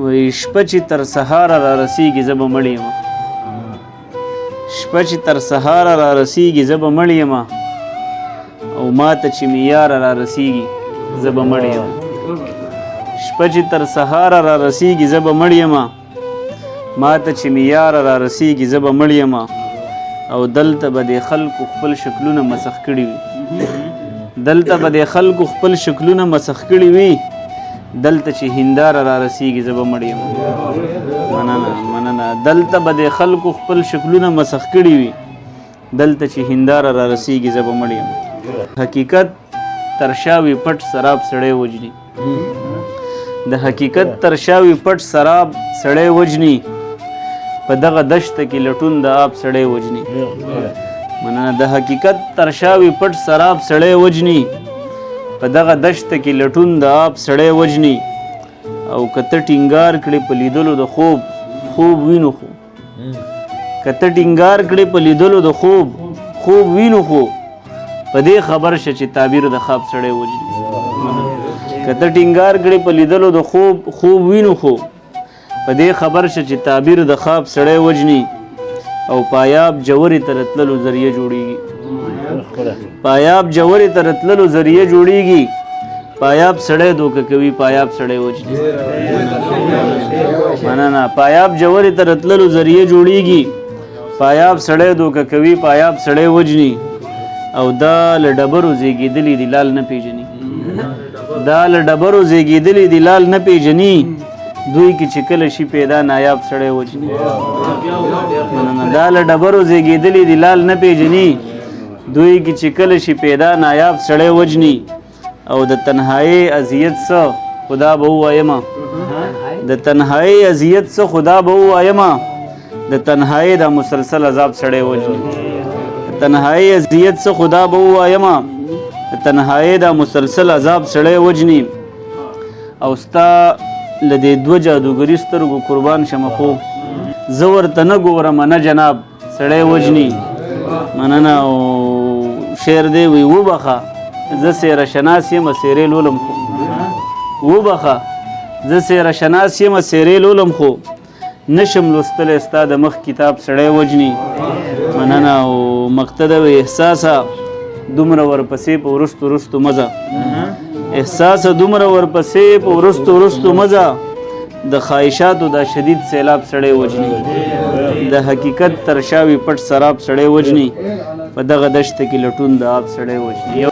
وی شپه چې تر سهاره را رسیږي زه به مړ یم شپه چې تر سهاره را رسیږي زه به مړ یم او ما ته چې مې یاره را رسیږي زه به مړ یم شپه چې تر سهاره را رسیږي زه به مړ یم ما ته چې مې یاره را رسیږي زه به مړ یم او دلته به د خلکو خپل شکلونه مسخ کړي وي دلته به د خلکو خپل شکلونه مسخ کړي وي دلته چې هنداره را رسیږي زه به مړ یم مننه دلته به د خلکو خپل شکلونه مسخ کړي وي دلته چې هنداره را رسیږي زه به مړ یم حقیقت تر شا وي پټ سراب سړی وجني د حقیقت تر شا وي پټ سراب سړی وجني په دغه دشته کې لټون د آب سړی وجني مننه د حقیقت تر شا وي پټ سراب سړی وجني په دغه دشته کې لټون د آب سړی وجني او که ته ټینګار کړې په لیدلو د خوب وینو خو که ته ټینګار کړې په لیدلو د خوب وینو خو په دې خبر شه چې تعبیر د خواب سړی وجني که ته ټینګار کړې په لیدلو د خوب وینو خو په دې خبر شه چې تعبیر د خواب سړی وجني او پایاب جوړې ته راتللو ذریعه جوړیږي پایاب جوړې ته راتللو ذریعه جوړیږي پایاب سړی دوکه کوي پایاب سړی وجني مننه پایاب جوړې ته راتللو ذریعه جوړیږي پایاب سړی دوکه کوي پایاب سړی وجني او دا له ډبرو زیږېدلي دي لال نه پیژني دا له ډبرو زیږېدلي دي لال نه پیژني دوی کې چې کله شي پیدا نایاب سړی وجني دا له ډبرو زیږېدلي دي لال نه پیژني دوی کې چې کله شي پیدا نایاب سړی وجني او د تنهایی اذیت څه خدا به ووایم د تنهایی اذیت څه خدا به ووایم د تنهایی دا مسلسل عذاب سړی وجني د تنهایی اذیت څه خدا به ووایم د تنهایی دا مسلسل عذاب سړی وجني او ستا له دې دوه جادوګري سترګو قربان شمه خو زه ورته نه ګورم نه جناب سړی وجني مننه او شعر دی وی وبخه زه سیره شناس یم سیرې لولم خو وبخه زه سیره شناس یم سیرې لولم خو نشم لوستلی ستا د مخ کتاب سړی وجني مننه او مقتده و احساسه دومره ورپسې په وروستو مزه احساسه دومره ورپسې په وروستو مزه د خواهشاتو دا شدید سیلاب سړی وجني د حقیقت تر شا وي پټ سراب سړی وجني په دغه دشته کې لټون د آب سړی وجني